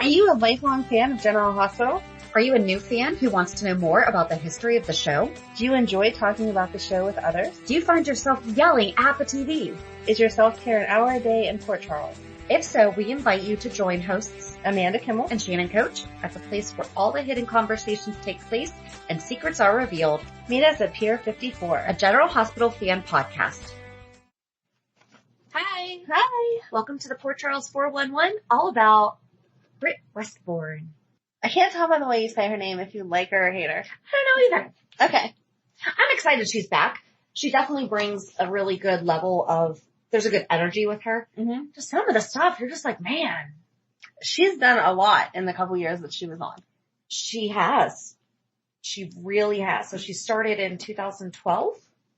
you a lifelong fan of General Hospital? Are you a new fan who wants to know more about the history of the show? Do you enjoy talking about the show with others? Do you find yourself yelling at the TV? Is your self-care an hour a day in Port Charles? If so, we invite you to join hosts Amanda Kimmel and Shannon Coach at the place where all the hidden conversations take place and secrets are revealed. Meet us at Pier 54, a General Hospital fan podcast. Hi. Hi. Welcome to the Port Charles 411, all about Britt Westbourne. I can't tell by the way you say her name if you like her or hate her. I don't know either. Okay. I'm excited she's back. She definitely brings a really good level of, there's a good energy with her. Mm-hmm. Just some of the stuff, you're just like, man. She's done a lot in the couple years that she was on. She has. She really has. So she started in 2012.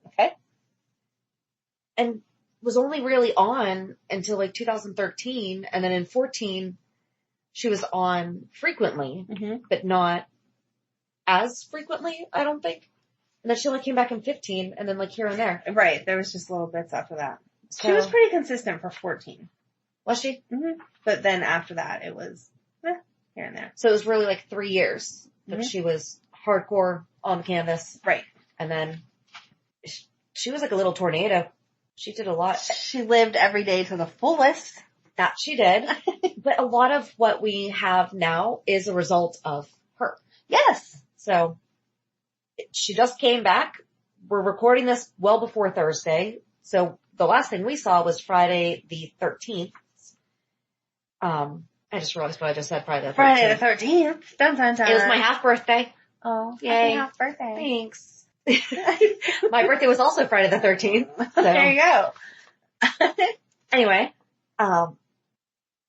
Okay. And was only really on until like 2013. And then in 14, she was on frequently, but not as frequently, I don't think. And then she only came back in 15 and then like here and there. Right. There was just little bits after that. So, she was pretty consistent for 14. Was she? Mm-hmm. But then after that, it was here and there. So it was really like 3 years that she was hardcore on canvas. Right. And then she was like a little tornado. She did a lot. She lived every day to the fullest. That she did. But a lot of what we have now is a result of her. Yes. So she just came back. We're recording this well before Thursday. So the last thing we saw was Friday the 13th. I just realized what I just said, Friday the 13th. Friday the 13th. Dun, dun, dun. It was my half birthday. Oh, yay. Happy half birthday. Thanks. My birthday was also Friday the 13th. So. There you go. Anyway,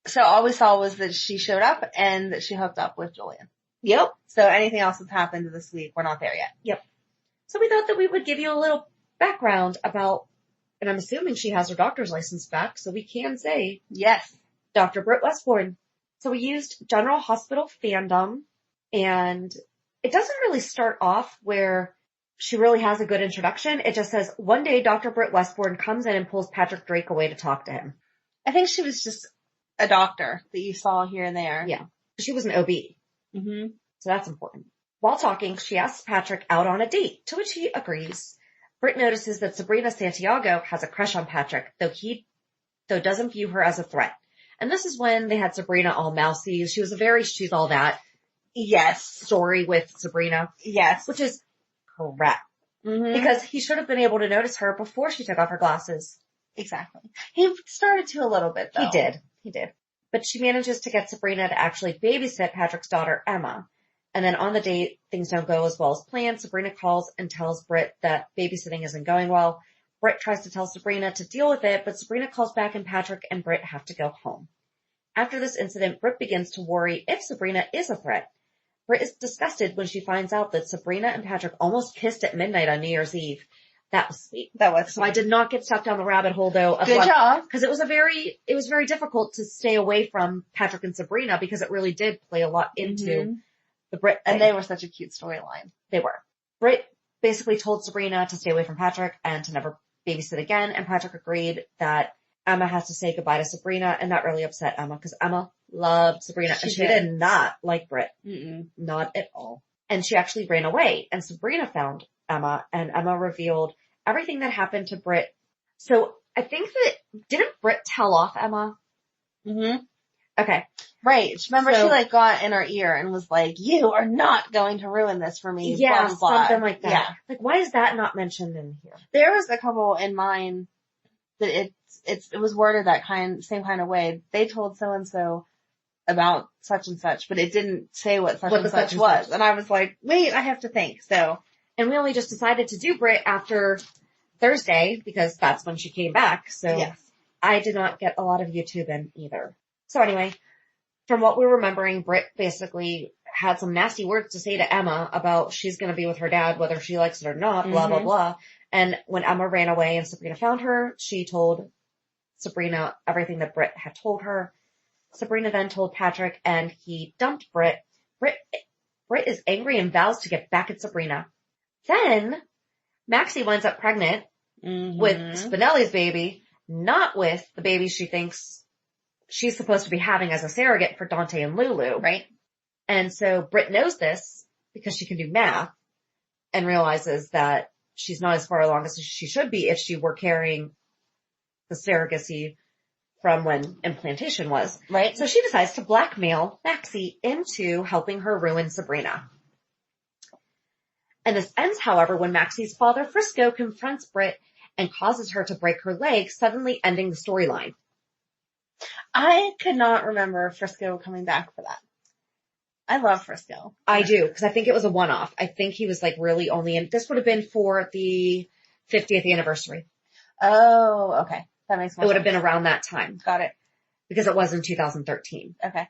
so all we saw was that she showed up and that she hooked up with Julian. Yep. So anything else that's happened this week, we're not there yet. Yep. So we thought that we would give you a little background about, and I'm assuming she has her doctor's license back, so we can say, yes, Dr. Britt Westbourne. So we used General Hospital fandom, and it doesn't really start off where she really has a good introduction. It just says, one day Dr. Britt Westbourne comes in and pulls Patrick Drake away to talk to him. I think she was just a doctor that you saw here and there. Yeah. She was an OB. Mm-hmm. So that's important. While talking, she asks Patrick out on a date, to which he agrees. Britt notices that Sabrina Santiago has a crush on Patrick, though doesn't view her as a threat. And this is when they had Sabrina all mousy. She was she's all that. Yes. Story with Sabrina. Yes. Which is correct. Mm-hmm. Because he should have been able to notice her before she took off her glasses. Exactly. He started to a little bit though. He did. But she manages to get Sabrina to actually babysit Patrick's daughter, Emma. And then on the date, things don't go as well as planned. Sabrina calls and tells Britt that babysitting isn't going well. Britt tries to tell Sabrina to deal with it, but Sabrina calls back and Patrick and Britt have to go home. After this incident, Britt begins to worry if Sabrina is a threat. Britt is disgusted when she finds out that Sabrina and Patrick almost kissed at midnight on New Year's Eve. That was sweet. So I did not get stuck down the rabbit hole though. Good job. Because it was very difficult to stay away from Patrick and Sabrina because it really did play a lot into the Britt thing. And they were such a cute storyline. They were. Britt basically told Sabrina to stay away from Patrick and to never babysit again, and Patrick agreed that Emma has to say goodbye to Sabrina, and that really upset Emma because Emma loved Sabrina and she did not like Britt. Not at all. And she actually ran away, and Sabrina found Emma, and Emma revealed everything that happened to Britt. So I think didn't Britt tell off Emma? Mm-hmm. Okay. Right. Remember she got in her ear and was like, you are not going to ruin this for me. Yeah, blah, blah, blah. something like that. Yeah. Like, why is that not mentioned in here? There was a couple in mine that it was worded that same kind of way. They told so-and-so about such and such, but it didn't say what such and such was. And I was like, wait, I have to think. So, and we only just decided to do Britt after Thursday because that's when she came back. So yes. I did not get a lot of YouTube in either. So anyway, from what we're remembering, Britt basically had some nasty words to say to Emma about she's going to be with her dad, whether she likes it or not, blah, blah, blah. And when Emma ran away and Sabrina found her, she told Sabrina everything that Britt had told her. Sabrina then told Patrick and he dumped Britt. Britt is angry and vows to get back at Sabrina. Then Maxie winds up pregnant with Spinelli's baby, not with the baby she thinks she's supposed to be having as a surrogate for Dante and Lulu. Right. And so Britt knows this because she can do math and realizes that she's not as far along as she should be if she were carrying the surrogacy from when implantation was. Right. So she decides to blackmail Maxie into helping her ruin Sabrina. And this ends, however, when Maxie's father, Frisco, confronts Britt and causes her to break her leg, suddenly ending the storyline. I could not remember Frisco coming back for that. I love Frisco. I do, because I think it was a one-off. I think he was like really only in, this would have been for the 50th anniversary. Oh, okay. That makes more sense. It would have been around that time. Got it. Because it was in 2013. Okay.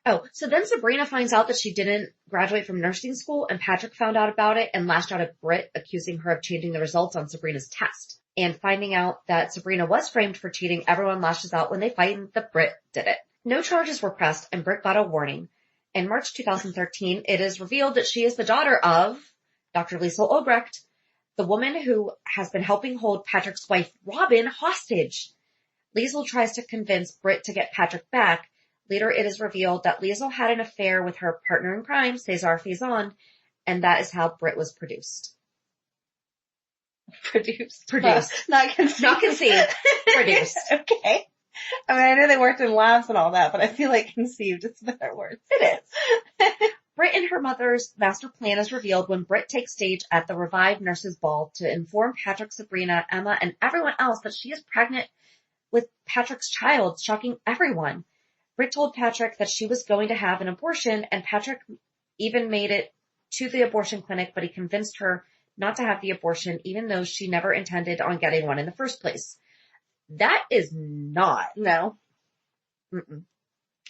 Oh, so then Sabrina finds out that she didn't graduate from nursing school, and Patrick found out about it and lashed out at Britt, accusing her of changing the results on Sabrina's test. And finding out that Sabrina was framed for cheating, everyone lashes out when they find that Britt did it. No charges were pressed, and Britt got a warning. In March 2013, it is revealed that she is the daughter of Dr. Liesl Obrecht, the woman who has been helping hold Patrick's wife, Robin, hostage. Liesl tries to convince Britt to get Patrick back. Later, it is revealed that Liesl had an affair with her partner in crime, Cesar Faison, and that is how Britt was produced. Produced. Not conceived. Not conceived. Produced. Okay. I mean, I know they worked in labs and all that, but I feel like conceived is a better word. It is. Britt and her mother's master plan is revealed when Britt takes stage at the revived nurses' ball to inform Patrick, Sabrina, Emma, and everyone else that she is pregnant with Patrick's child, shocking everyone. Britt told Patrick that she was going to have an abortion, and Patrick even made it to the abortion clinic, but he convinced her not to have the abortion, even though she never intended on getting one in the first place. That is not. No. Mm-mm.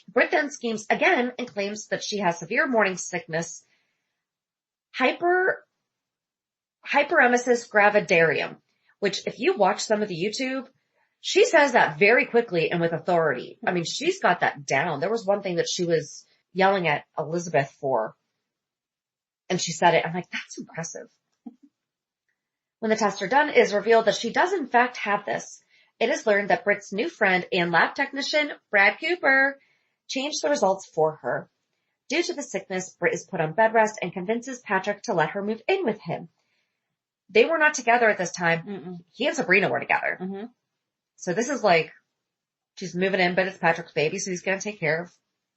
Britt then schemes again and claims that she has severe morning sickness, hyperemesis gravidarum, which if you watch some of the YouTube, she says that very quickly and with authority. I mean, she's got that down. There was one thing that she was yelling at Elizabeth for, and she said it. I'm like, that's impressive. When the tests are done, it is revealed that she does in fact have this. It is learned that Britt's new friend and lab technician, Brad Cooper, changed the results for her. Due to the sickness, Britt is put on bed rest and convinces Patrick to let her move in with him. They were not together at this time. Mm-mm. He and Sabrina were together. Mm-hmm. So this is like, she's moving in, but it's Patrick's baby, so he's going to take care of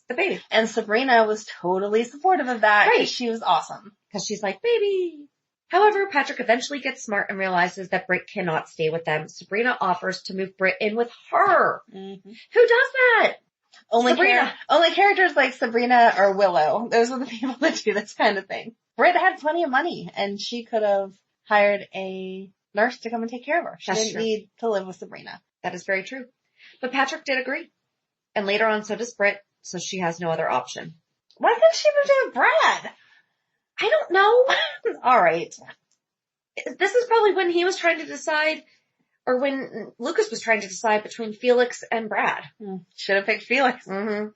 the baby. And Sabrina was totally supportive of that. Right. She was awesome. Because she's like, baby. However, Patrick eventually gets smart and realizes that Britt cannot stay with them. Sabrina offers to move Britt in with her. Mm-hmm. Who does that? Only Sabrina. Only characters like Sabrina or Willow. Those are the people that do this kind of thing. Britt had plenty of money, and she could have hired a nurse to come and take care of her. She That's didn't true. need to live with Sabrina. That is very true. But Patrick did agree. And later on, so does Britt, so she has no other option. Why couldn't she move in with Brad? I don't know. All right. This is probably when he was trying to decide, or when Lucas was trying to decide between Felix and Brad. Should have picked Felix. Mm-hmm.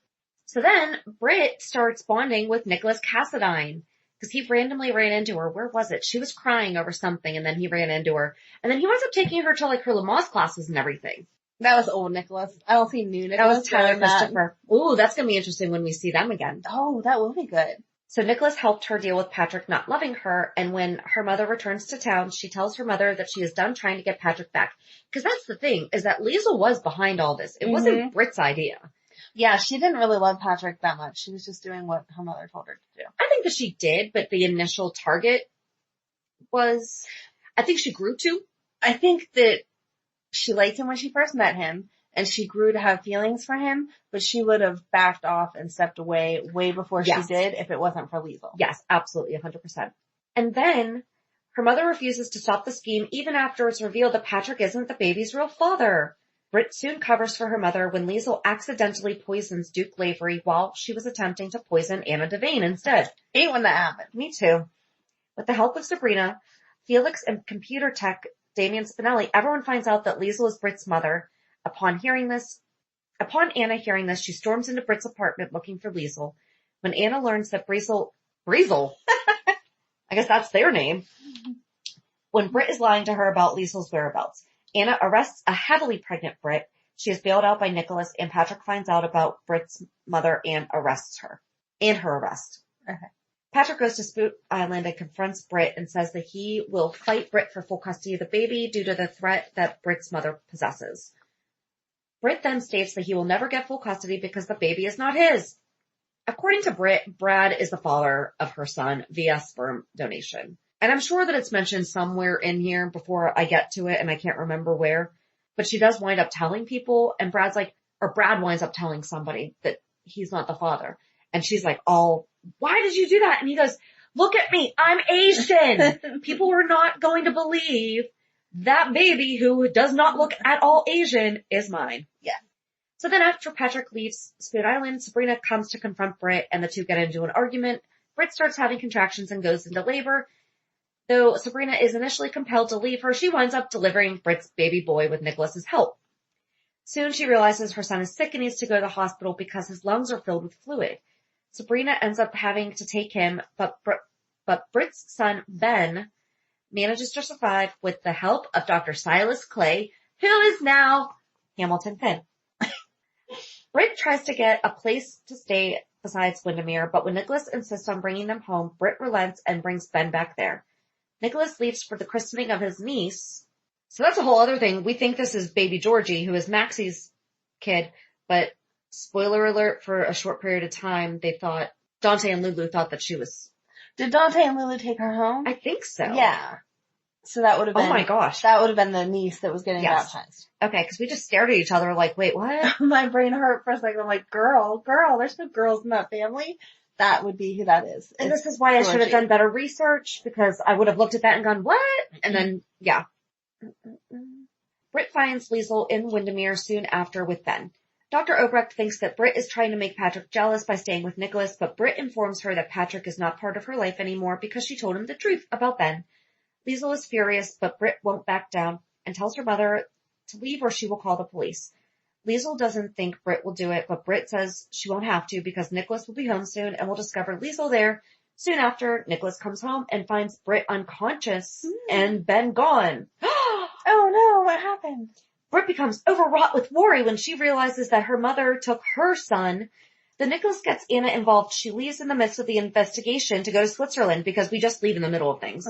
So then Britt starts bonding with Nicholas Cassadine because he randomly ran into her. Where was it? She was crying over something, and then he ran into her. And then he winds up taking her to like her Lamaze classes and everything. That was old Nicholas. I don't see new That Nicholas. was Tyler Christopher. Ooh, that's going to be interesting when we see them again. Oh, that will be good. So Nicholas helped her deal with Patrick not loving her, and when her mother returns to town, she tells her mother that she is done trying to get Patrick back. Because that's the thing, is that Liesl was behind all this. It wasn't Britt's idea. Yeah, she didn't really love Patrick that much. She was just doing what her mother told her to do. I think that she did, but the initial target was, I think she grew to. I think that she liked him when she first met him, and she grew to have feelings for him, but she would have backed off and stepped away way before she did if it wasn't for Liesl. Yes, absolutely, 100%. And then her mother refuses to stop the scheme even after it's revealed that Patrick isn't the baby's real father. Britt soon covers for her mother when Liesl accidentally poisons Duke Lavery while she was attempting to poison Anna Devane instead. Hate when that happened. Me too. With the help of Sabrina, Felix, and computer tech Damian Spinelli, everyone finds out that Liesl is Britt's mother. Upon Anna hearing this, she storms into Britt's apartment looking for Liesl. When Anna learns that Breezel, I guess that's their name. When Britt is lying to her about Liesl's whereabouts, Anna arrests a heavily pregnant Britt. She is bailed out by Nicholas, and Patrick finds out about Britt's mother and arrests her. And her arrest. Okay. Patrick goes to Spoot Island and confronts Britt and says that he will fight Britt for full custody of the baby due to the threat that Britt's mother possesses. Britt then states that he will never get full custody because the baby is not his. According to Britt, Brad is the father of her son via sperm donation. And I'm sure that it's mentioned somewhere in here before I get to it, and I can't remember where. But she does wind up telling people, and Brad winds up telling somebody that he's not the father. And she's like, why did you do that? And he goes, look at me, I'm Asian. People are not going to believe that baby who does not look at all Asian is mine. Yeah. So then after Patrick leaves Spoon Island, Sabrina comes to confront Britt and the two get into an argument. Britt starts having contractions and goes into labor. Though Sabrina is initially compelled to leave her, she winds up delivering Britt's baby boy with Nicholas's help. Soon she realizes her son is sick and needs to go to the hospital because his lungs are filled with fluid. Sabrina ends up having to take him, but Britt's son, Ben, manages to survive with the help of Dr. Silas Clay, who is now Hamilton Finn. Britt tries to get a place to stay besides Windermere, but when Nicholas insists on bringing them home, Britt relents and brings Ben back there. Nicholas leaves for the christening of his niece. So that's a whole other thing. We think this is baby Georgie, who is Maxie's kid, but spoiler alert, for a short period of time, Dante and Lulu thought that she was... Did Dante and Lulu take her home? I think so. Yeah. So that would have been... Oh my gosh. That would have been the niece that was getting baptized. Okay, because we just stared at each other like, wait, what? My brain hurt for a second. I'm like, girl, there's no girls in that family. That would be who that is. And this is why I should have done better research, because I would have looked at that and gone, what? And then, yeah. Britt finds Liesl in Windermere soon after with Ben. Dr. Obrecht thinks that Britt is trying to make Patrick jealous by staying with Nicholas, but Britt informs her that Patrick is not part of her life anymore because she told him the truth about Ben. Liesl is furious, but Britt won't back down and tells her mother to leave or she will call the police. Liesl doesn't think Britt will do it, but Britt says she won't have to because Nicholas will be home soon and will discover Liesl there. Soon after, Nicholas comes home and finds Britt unconscious and Ben gone. Oh no, what happened? Britt becomes overwrought with worry when she realizes that her mother took her son. Then Nicholas gets Anna involved. She leaves in the midst of the investigation to go to Switzerland because we just leave in the middle of things.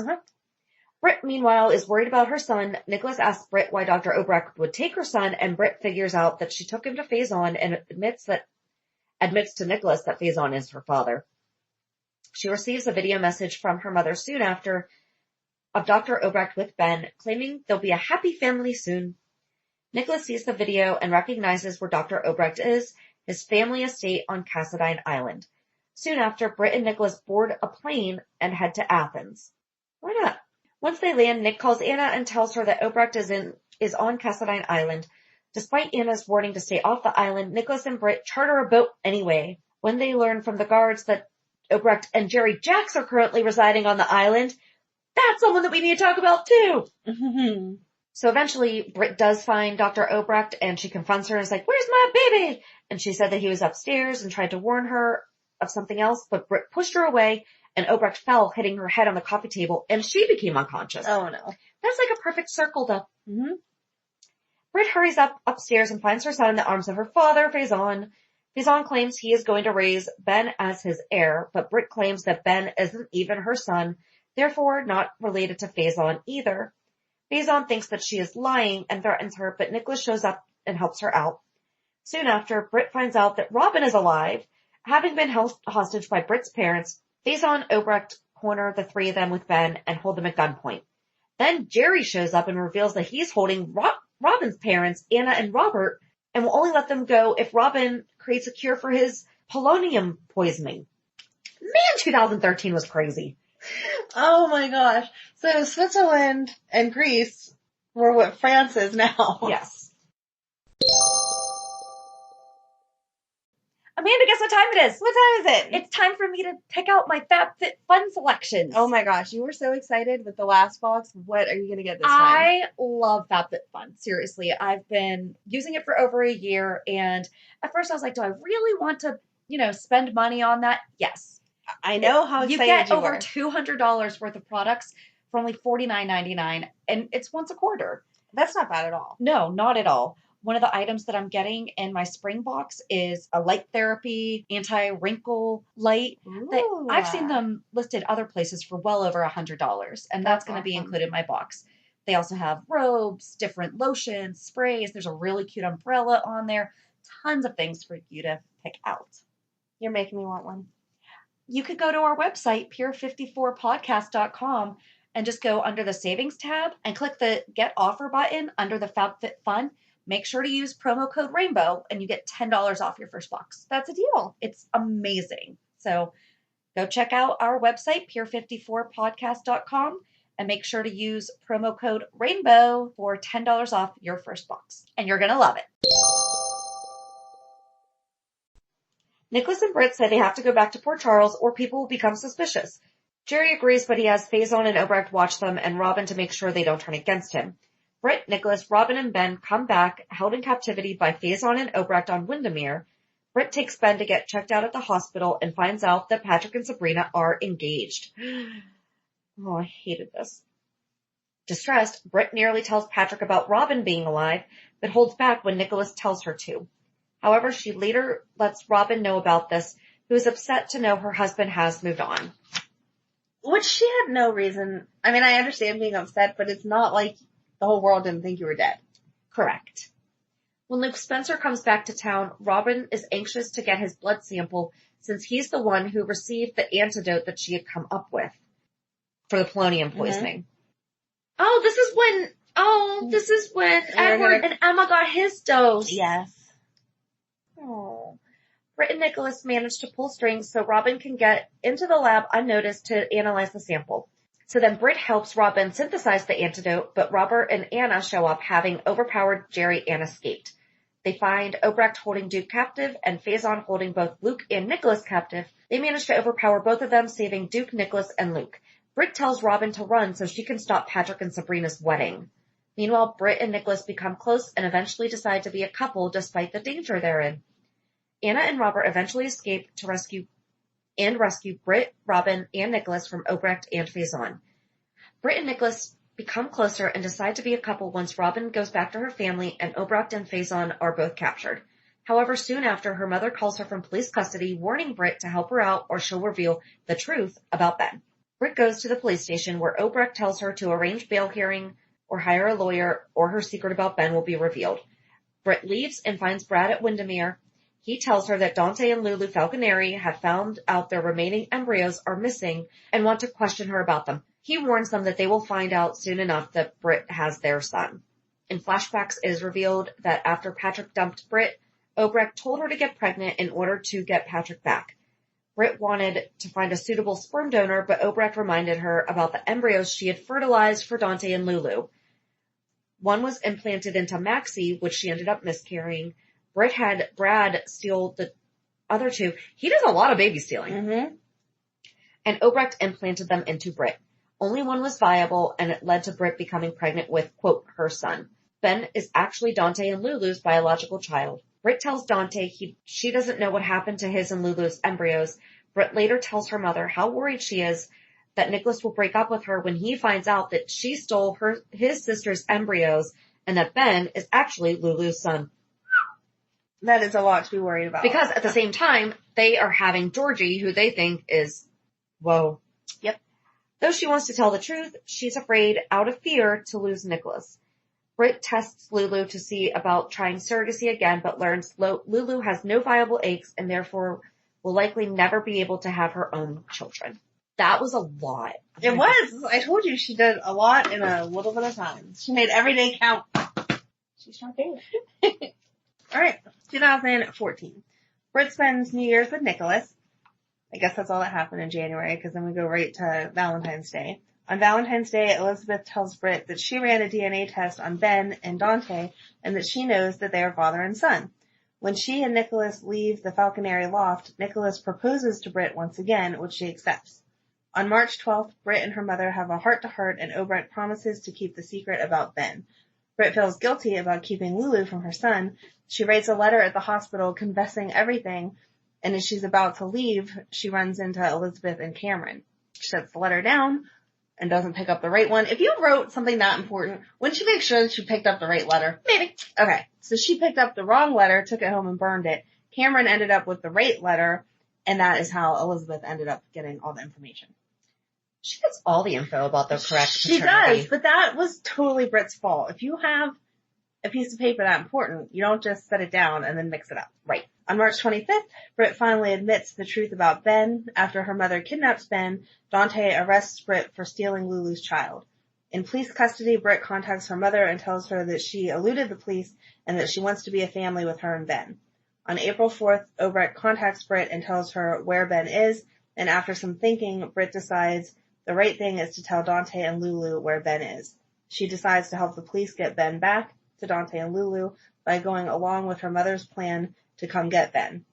Britt, meanwhile, is worried about her son. Nicholas asks Britt why Dr. Obrecht would take her son, and Britt figures out that she took him to Faison and admits to Nicholas that Faison is her father. She receives a video message from her mother soon after of Dr. Obrecht with Ben, claiming they'll be a happy family soon. Nicholas sees the video and recognizes where Dr. Obrecht is, his family estate on Cassadine Island. Soon after, Britt and Nicholas board a plane and head to Athens. Why not? Once they land, Nick calls Anna and tells her that Obrecht is on Cassadine Island. Despite Anna's warning to stay off the island, Nicholas and Britt charter a boat anyway. When they learn from the guards that Obrecht and Jerry Jacks are currently residing on the island, that's someone that we need to talk about too. So eventually, Britt does find Dr. Obrecht, and she confronts her and is like, where's my baby? And she said that he was upstairs and tried to warn her of something else, but Britt pushed her away, and Obrecht fell, hitting her head on the coffee table, and she became unconscious. Oh, no. That's like a perfect circle, though. Britt hurries upstairs and finds her son in the arms of her father, Faison. Faison claims he is going to raise Ben as his heir, but Britt claims that Ben isn't even her son, therefore not related to Faison either. Faison thinks that she is lying and threatens her, but Nicholas shows up and helps her out. Soon after, Britt finds out that Robin is alive. Having been held hostage by Britt's parents, Faison and Obrecht corner the three of them with Ben and hold them at gunpoint. Then Jerry shows up and reveals that he's holding Robin's parents, Anna and Robert, and will only let them go if Robin creates a cure for his polonium poisoning. Man, 2013 was crazy. Oh my gosh. So Switzerland and Greece were what France is now. Yes. Amanda, guess what time it is? What time is it? It's time for me to pick out my FabFitFun selections. Oh my gosh, you were so excited with the last box. What are you going to get this time? I love FabFitFun. Seriously, I've been using it for over a year, and at first I was like, do I really want to, spend money on that? Yes. I know how excited you get over $200 worth of products for only $49.99, and it's once a quarter. That's not bad at all. No, not at all. One of the items that I'm getting in my spring box is a light therapy anti-wrinkle light. That I've seen them listed other places for well over $100, and that's going to be included in my box. They also have robes, different lotions, sprays. There's a really cute umbrella on there. Tons of things for you to pick out. You're making me want one. You could go to our website, pure54podcast.com, and just go under the savings tab and click the get offer button under the FabFitFun. Make sure to use promo code Rainbow and you get $10 off your first box. That's a deal. It's amazing. So go check out our website, pure54podcast.com, and make sure to use promo code Rainbow for $10 off your first box. And you're going to love it. Nicholas and Britt say they have to go back to Port Charles or people will become suspicious. Jerry agrees, but he has Faison and Obrecht watch them and Robin to make sure they don't turn against him. Britt, Nicholas, Robin, and Ben come back, held in captivity by Faison and Obrecht on Windermere. Britt takes Ben to get checked out at the hospital and finds out that Patrick and Sabrina are engaged. Oh, I hated this. Distressed, Britt nearly tells Patrick about Robin being alive, but holds back when Nicholas tells her to. However, she later lets Robin know about this, who is upset to know her husband has moved on. Which she had no reason. I mean, I understand being upset, but it's not like the whole world didn't think you were dead. Correct. When Luke Spencer comes back to town, Robin is anxious to get his blood sample since he's the one who received the antidote that she had come up with for the polonium poisoning. Mm-hmm. This is when Edward and Emma got his dose. Yes. Oh. Britt and Nicholas manage to pull strings so Robin can get into the lab unnoticed to analyze the sample. So then Britt helps Robin synthesize the antidote, but Robert and Anna show up having overpowered Jerry and escaped. They find Obrecht holding Duke captive and Faison holding both Luke and Nicholas captive. They manage to overpower both of them, saving Duke, Nicholas, and Luke. Britt tells Robin to run so she can stop Patrick and Sabrina's wedding. Meanwhile, Britt and Nicholas become close and eventually decide to be a couple despite the danger they're in. Anna and Robert eventually escape to rescue Britt, Robin, and Nicholas from Obrecht and Faison. Britt and Nicholas become closer and decide to be a couple once Robin goes back to her family and Obrecht and Faison are both captured. However, soon after, her mother calls her from police custody, warning Britt to help her out or she'll reveal the truth about Ben. Britt goes to the police station where Obrecht tells her to arrange bail hearing or hire a lawyer or her secret about Ben will be revealed. Britt leaves and finds Brad at Windermere. He tells her that Dante and Lulu Falconeri have found out their remaining embryos are missing and want to question her about them. He warns them that they will find out soon enough that Britt has their son. In flashbacks, it is revealed that after Patrick dumped Britt, Obrecht told her to get pregnant in order to get Patrick back. Britt wanted to find a suitable sperm donor, but Obrecht reminded her about the embryos she had fertilized for Dante and Lulu. One was implanted into Maxie, which she ended up miscarrying. Britt had Brad steal the other two. He does a lot of baby stealing. Mm-hmm. And Obrecht implanted them into Britt. Only one was viable, and it led to Britt becoming pregnant with, quote, her son. Ben is actually Dante and Lulu's biological child. Britt tells Dante she doesn't know what happened to his and Lulu's embryos. Britt later tells her mother how worried she is that Nicholas will break up with her when he finds out that she stole his sister's embryos and that Ben is actually Lulu's son. That is a lot to be worried about. Because at the same time, they are having Georgie, who they think is, whoa. Yep. Though she wants to tell the truth, she's afraid, out of fear, to lose Nicholas. Britt tests Lulu to see about trying surrogacy again, but learns Lulu has no viable eggs and therefore will likely never be able to have her own children. That was a lot. It was. I told you she did a lot in a little bit of time. She made every day count. She's trying to do. All right. 2014. Britt spends New Year's with Nicholas. I guess that's all that happened in January, because then we go right to Valentine's Day. On Valentine's Day, Elizabeth tells Britt that she ran a DNA test on Ben and Dante, and that she knows that they are father and son. When she and Nicholas leave the Falconeri loft, Nicholas proposes to Britt once again, which she accepts. On March 12th, Britt and her mother have a heart-to-heart, and Obrecht promises to keep the secret about Ben. Britt feels guilty about keeping Lulu from her son. She writes a letter at the hospital confessing everything, and as she's about to leave, she runs into Elizabeth and Cameron. She sets the letter down and doesn't pick up the right one. If you wrote something that important, wouldn't you make sure that you picked up the right letter? Maybe. Okay. So she picked up the wrong letter, took it home and burned it. Cameron ended up with the right letter, and that is how Elizabeth ended up getting all the information. She gets all the info about the correct She paternity. does, but that was totally Britt's fault. If you have a piece of paper that important, you don't just set it down and then mix it up. Right. On March 25th, Britt finally admits the truth about Ben. After her mother kidnaps Ben, Dante arrests Britt for stealing Lulu's child. In police custody, Britt contacts her mother and tells her that she eluded the police and that she wants to be a family with her and Ben. On April 4th, Obrecht contacts Britt and tells her where Ben is, and after some thinking, Britt decides the right thing is to tell Dante and Lulu where Ben is. She decides to help the police get Ben back to Dante and Lulu by going along with her mother's plan to come get Ben.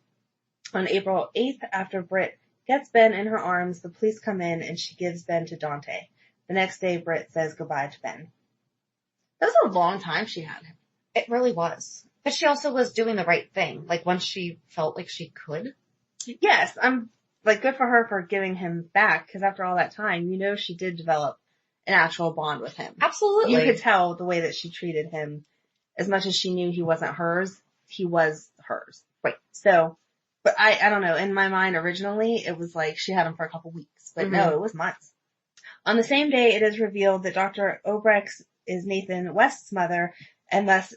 On April 8th, after Britt gets Ben in her arms, the police come in and she gives Ben to Dante. The next day, Britt says goodbye to Ben. That was a long time she had him. It really was. But she also was doing the right thing. Like, once she felt like she could. Yes, I'm, like, good for her for giving him back, because after all that time, she did develop an actual bond with him. Absolutely. You could tell the way that she treated him. As much as she knew he wasn't hers, he was hers. Right. So, but I don't know, in my mind originally, it was like she had him for a couple weeks, but no, it was months. On the same day, it is revealed that Dr. Obrecht is Nathan West's mother, and thus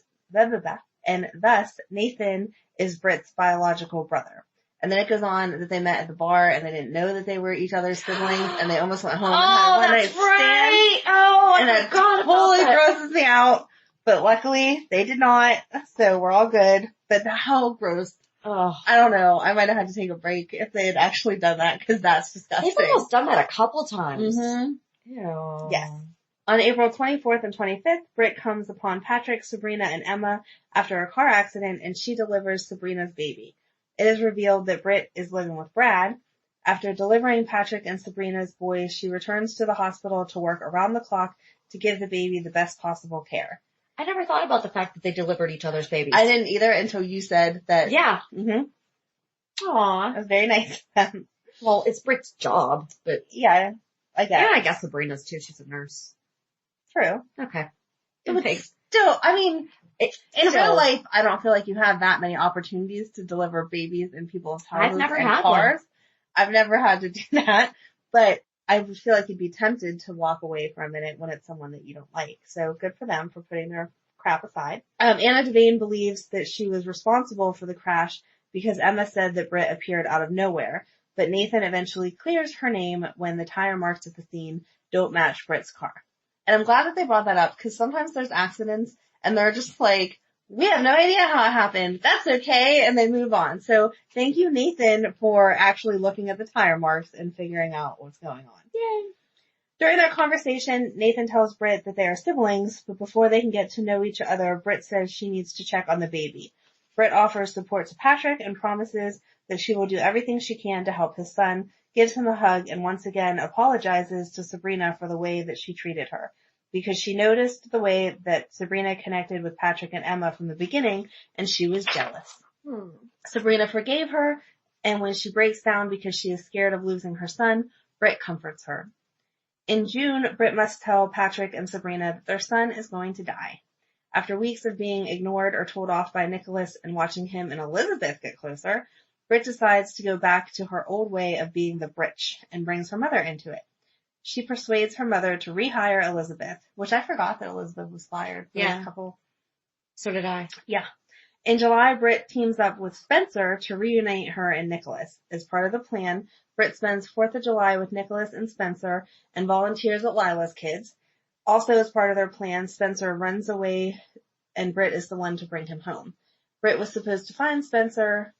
Nathan is Britt's biological brother. And then it goes on that they met at the bar and they didn't know that they were each other's siblings and they almost went home and had a one-night stand. Oh, and it totally grosses me out. But luckily they did not, so we're all good. But how gross. Oh. I don't know. I might have had to take a break if they had actually done that because that's disgusting. They've almost done that a couple times. Mm-hmm. Ew. Yes. On April 24th and 25th, Britt comes upon Patrick, Sabrina, and Emma after a car accident, and she delivers Sabrina's baby. It is revealed that Britt is living with Brad. After delivering Patrick and Sabrina's boys, she returns to the hospital to work around the clock to give the baby the best possible care. I never thought about the fact that they delivered each other's babies. I didn't either until you said that. Yeah. Mm-hmm. Aw. It was very nice of them. Well, it's Britt's job, but. Yeah, I guess. Yeah, I guess Sabrina's too. She's a nurse. True. Okay. It would still, I mean, in real life, I don't feel like you have that many opportunities to deliver babies in people's houses and cars. I've never had to do that, but I would feel like you'd be tempted to walk away for a minute when it's someone that you don't like. So good for them for putting their crap aside. Anna Devane believes that she was responsible for the crash because Emma said that Britt appeared out of nowhere, but Nathan eventually clears her name when the tire marks at the scene don't match Britt's car. And I'm glad that they brought that up because sometimes there's accidents and they're just like, we have no idea how it happened. That's okay. And they move on. So thank you, Nathan, for actually looking at the tire marks and figuring out what's going on. Yay. During that conversation, Nathan tells Britt that they are siblings, but before they can get to know each other, Britt says she needs to check on the baby. Britt offers support to Patrick and promises that she will do everything she can to help his son, gives him a hug, and once again apologizes to Sabrina for the way that she treated her. Because she noticed the way that Sabrina connected with Patrick and Emma from the beginning, and she was jealous. Sabrina forgave her, and when she breaks down because she is scared of losing her son, Britt comforts her. In June, Britt must tell Patrick and Sabrina that their son is going to die. After weeks of being ignored or told off by Nicholas and watching him and Elizabeth get closer, Britt decides to go back to her old way of being the Britch and brings her mother into it. She persuades her mother to rehire Elizabeth, which I forgot that Elizabeth was fired. Yeah. So did I. Yeah. In July, Britt teams up with Spencer to reunite her and Nicholas. As part of the plan, Britt spends 4th of July with Nicholas and Spencer and volunteers at Lila's Kids. Also, as part of their plan, Spencer runs away and Britt is the one to bring him home. Britt was supposed to find Spencer,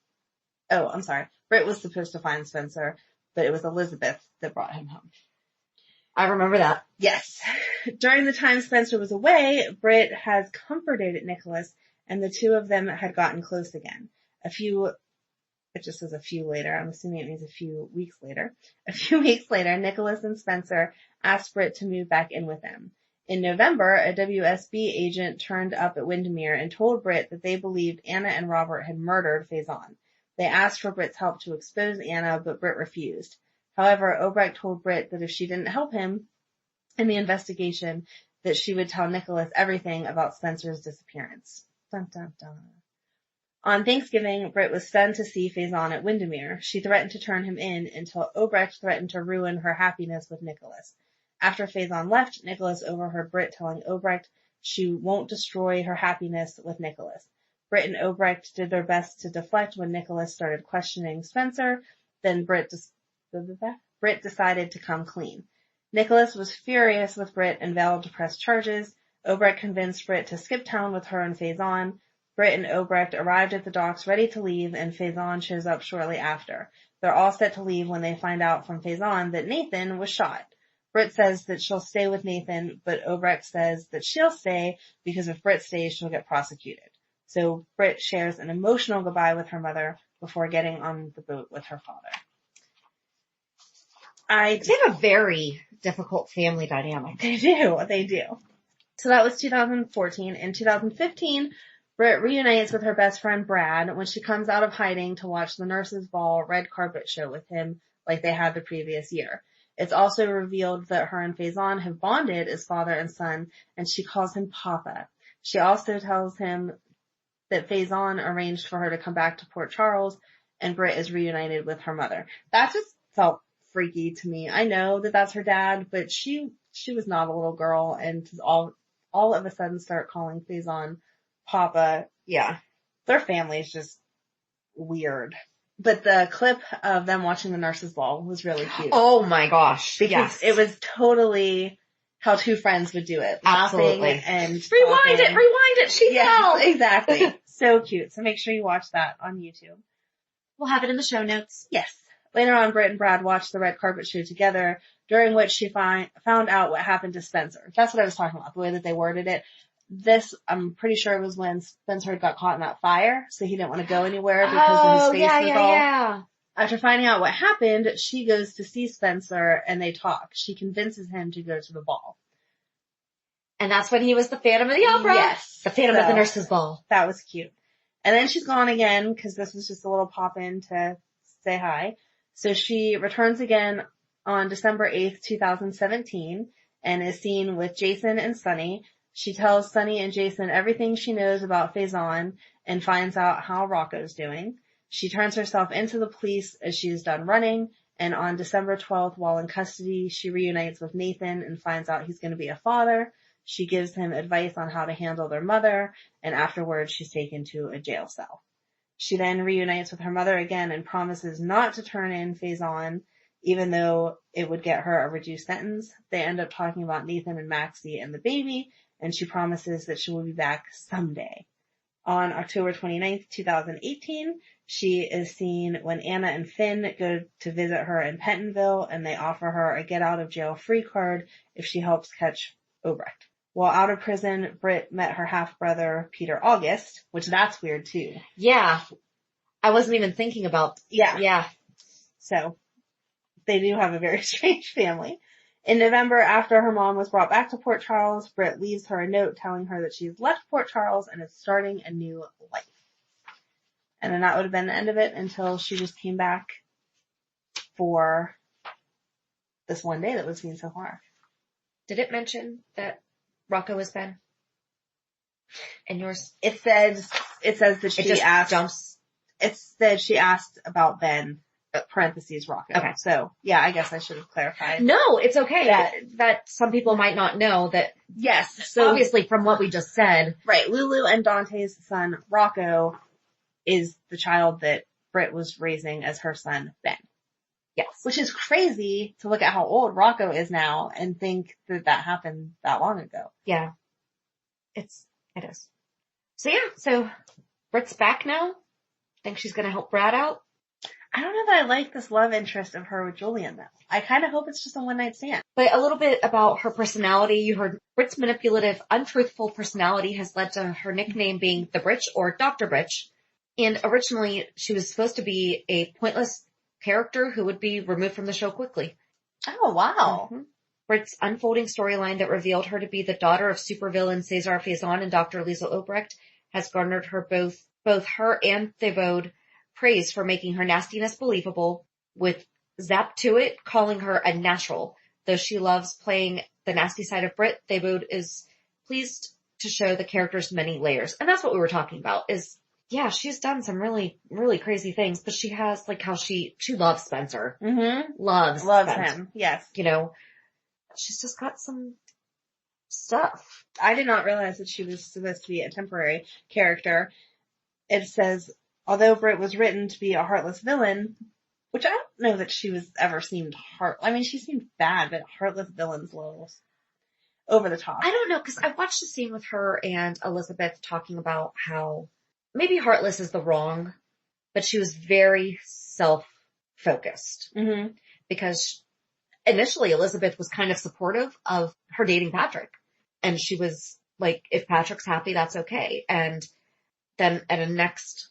but it was Elizabeth that brought him home. I remember that. Yes. During the time Spencer was away, Britt has comforted Nicholas, and the two of them had gotten close again. It just says a few later. I'm assuming it means a few weeks later. A few weeks later, Nicholas and Spencer asked Britt to move back in with them. In November, a WSB agent turned up at Windermere and told Britt that they believed Anna and Robert had murdered Faison. They asked for Britt's help to expose Anna, but Britt refused. However, Obrecht told Britt that if she didn't help him in the investigation, that she would tell Nicholas everything about Spencer's disappearance. Dun, dun, dun. On Thanksgiving, Britt was stunned to see Faison at Windermere. She threatened to turn him in until Obrecht threatened to ruin her happiness with Nicholas. After Faison left, Nicholas overheard Britt telling Obrecht she won't destroy her happiness with Nicholas. Britt and Obrecht did their best to deflect when Nicholas started questioning Spencer. Then Britt decided to come clean. Nicholas was furious with Britt and vowed to press charges. Obrecht convinced Britt to skip town with her and Faison. Britt and Obrecht arrived at the docks ready to leave, and Faison shows up shortly after. They're all set to leave when they find out from Faison that Nathan was shot. Britt says that she'll stay with Nathan, but Obrecht says that she'll stay because if Britt stays, she'll get prosecuted. So Britt shares an emotional goodbye with her mother before getting on the boat with her father. They have a very difficult family dynamic. They do. So that was 2014. In 2015, Britt reunites with her best friend Brad when she comes out of hiding to watch the Nurses' Ball red carpet show with him like they had the previous year. It's also revealed that her and Faison have bonded as father and son, and she calls him Papa. She also tells him that Faison arranged for her to come back to Port Charles, and Britt is reunited with her mother. That just felt freaky to me. I know that that's her dad, but she was not a little girl, and to all of a sudden start calling Faison Papa. Yeah. Their family is just weird. But the clip of them watching the Nurses' Ball was really cute. Oh my gosh. Because it was totally how two friends would do it. Absolutely. Laughing and rewind it, she fell. Exactly. So cute. So make sure you watch that on YouTube. We'll have it in the show notes. Yes. Later on, Britt and Brad watched the red carpet show together, during which she found out what happened to Spencer. That's what I was talking about, the way that they worded it. This, I'm pretty sure it was when Spencer got caught in that fire, so he didn't want to go anywhere because of his face was all. Yeah. After finding out what happened, she goes to see Spencer and they talk. She convinces him to go to the ball. And that's when he was the Phantom of the Opera. Yes. The Phantom of the Nurses' Ball. That was cute. And then she's gone again because this was just a little pop-in to say hi. So she returns again on December 8th, 2017 and is seen with Jason and Sunny. She tells Sunny and Jason everything she knows about Faison and finds out how Rocco's doing. She turns herself into the police as she is done running, and on December 12th, while in custody, she reunites with Nathan and finds out he's going to be a father. She gives him advice on how to handle their mother, and afterwards she's taken to a jail cell. She then reunites with her mother again and promises not to turn in Faison, even though it would get her a reduced sentence. They end up talking about Nathan and Maxie and the baby, and she promises that she will be back someday. On October 29th, 2018, she is seen when Anna and Finn go to visit her in Pentonville, and they offer her a get-out-of-jail-free card if she helps catch Obrecht. While out of prison, Britt met her half-brother, Peter August, which that's weird too. Yeah. I wasn't even thinking about. Yeah. So, they do have a very strange family. In November, after her mom was brought back to Port Charles, Britt leaves her a note telling her that she's left Port Charles and is starting a new life. And then that would have been the end of it until she just came back for this one day that we've seen so far. Did it mention that Rocco was Ben? And yours? It says that she asked. It said she asked about Ben. Parentheses Rocco. Okay. So, yeah, I guess I should have clarified. No, it's okay. That some people might not know that. Yes. So obviously from what we just said. Right. Lulu and Dante's son, Rocco, is the child that Britt was raising as her son, Ben. Yes. Which is crazy to look at how old Rocco is now and think that happened that long ago. Yeah. It is. So yeah, so Britt's back now. Think she's gonna help Brad out. I don't know that I like this love interest of her with Julian though. I kind of hope it's just a one night stand. But a little bit about her personality. You heard Britt's manipulative, untruthful personality has led to her nickname being the Britch or Dr. Britch. And originally she was supposed to be a pointless character who would be removed from the show quickly. Oh, wow. Mm-hmm. Britt's unfolding storyline that revealed her to be the daughter of supervillain Cesar Faison and Dr. Liesl Obrecht has garnered her both her and Thibaud praise for making her nastiness believable, with Zap to it calling her a natural. Though she loves playing the nasty side of Britt, Thibaud is pleased to show the character's many layers. And that's what we were talking about is, yeah, she's done some really, really crazy things, but she has like how she loves Spencer. Mm-hmm. Loves Spencer. Him. Yes. You know, she's just got some stuff. I did not realize that she was supposed to be a temporary character. It says, although Britt was written to be a heartless villain, which I don't know that she was ever seemed she seemed bad, but heartless villain's a little over the top. I don't know, because I watched the scene with her and Elizabeth talking about how maybe heartless is the wrong, but she was very self-focused. Mm-hmm. Because initially Elizabeth was kind of supportive of her dating Patrick. And she was like, if Patrick's happy, that's okay. And then at a next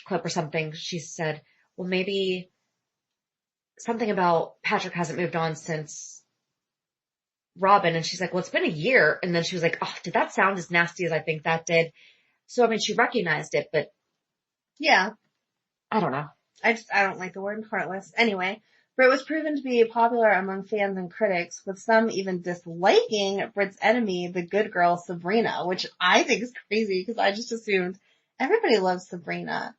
clip or something, she said, well, maybe something about Patrick hasn't moved on since Robin. And she's like, well, it's been a year. And then she was like, oh, did that sound as nasty as I think that did? So, I mean, she recognized it, but yeah, I don't know. I don't like the word heartless. Anyway, Britt was proven to be popular among fans and critics, with some even disliking Britt's enemy, the good girl Sabrina, which I think is crazy because I just assumed everybody loves Sabrina.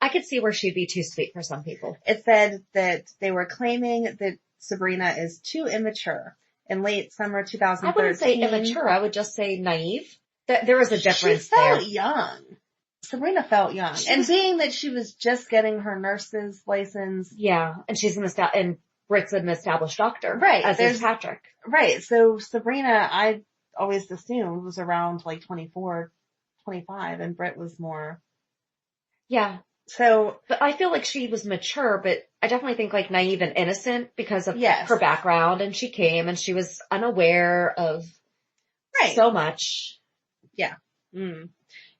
I could see where she'd be too sweet for some people. It said that they were claiming that Sabrina is too immature. In late summer 2013. I wouldn't say immature. I would just say naive. There was a difference there. She felt there. young. Sabrina felt young. And being that she was just getting her nurse's license. Yeah. And she's and Britt's an established doctor. Right. As is Patrick. Right. So Sabrina, I always assumed was around like 24, 25, and Britt was more. Yeah. So. But I feel like she was mature, but I definitely think like naive and innocent because of her background, and she came and she was unaware of so much. Yeah. Mm.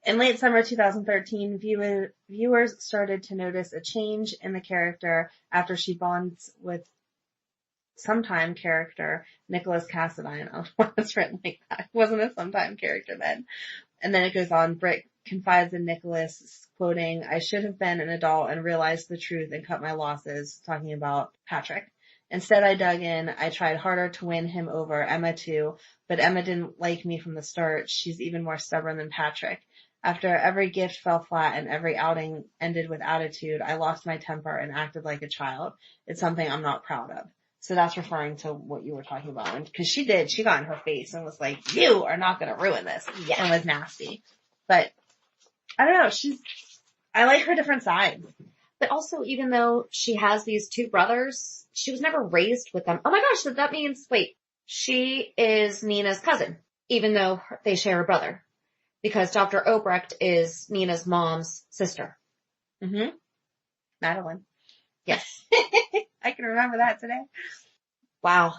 In late summer 2013, viewers started to notice a change in the character after she bonds with sometime character Nicholas Cassadine. I don't know why it's written like that. It wasn't a sometime character then. And then it goes on, Britt confides in Nicholas, quoting, I should have been an adult and realized the truth and cut my losses, talking about Patrick. Instead, I dug in. I tried harder to win him over, Emma too, but Emma didn't like me from the start. She's even more stubborn than Patrick. After every gift fell flat and every outing ended with attitude, I lost my temper and acted like a child. It's something I'm not proud of. So that's referring to what you were talking about. And cause she got in her face and was like, you are not going to ruin this. Yeah. And was nasty. But I don't know. I like her different sides. But also, even though she has these two brothers, she was never raised with them. Oh my gosh, so that means, she is Nina's cousin, even though they share a brother. Because Dr. Obrecht is Nina's mom's sister. Mm-hmm. Madeline. Yes. I can remember that today. Wow.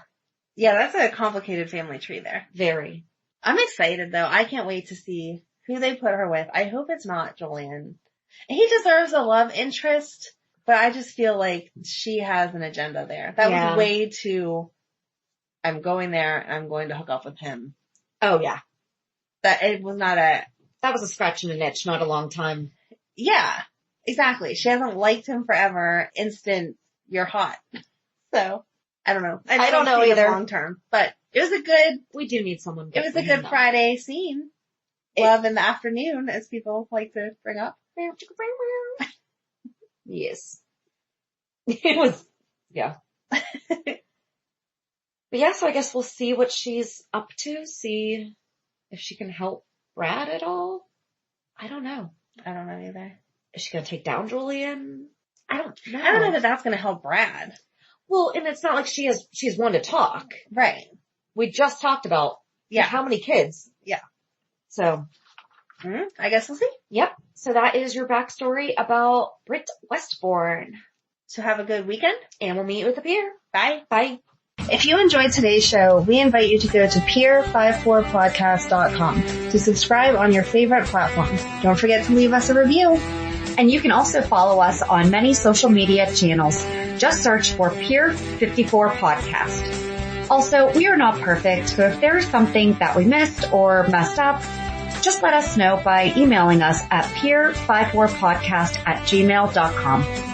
Yeah, that's a complicated family tree there. Very. I'm excited though. I can't wait to see who they put her with. I hope it's not Julian. He deserves a love interest, but I just feel like she has an agenda there. That was way too, I'm going there and I'm going to hook up with him. Oh yeah. That was a scratch and an itch, not a long time. Yeah, exactly. She hasn't liked him forever. Instant, you're hot. So, I don't know. I don't know either. Long term, but it was we do need someone good. It was a good Friday scene. Love in the afternoon, as people like to bring up. Yes. It was, yeah. But yeah, so I guess we'll see what she's up to, see if she can help Brad at all. I don't know. I don't know either. Is she going to take down Julian? I don't know. I don't know that that's going to help Brad. Well, and it's not like she's one to talk. Right. We just talked about how many kids. Yeah. So. I guess we'll see. Yep. So that is your backstory about Britt Westbourne. So have a good weekend. And we'll meet you at the pier. Bye. Bye. If you enjoyed today's show, we invite you to go to pier54podcast.com to subscribe on your favorite platform. Don't forget to leave us a review. And you can also follow us on many social media channels. Just search for Pier 54 Podcast. Also, we are not perfect, so if there is something that we missed or messed up, just let us know by emailing us at pier54podcast@gmail.com.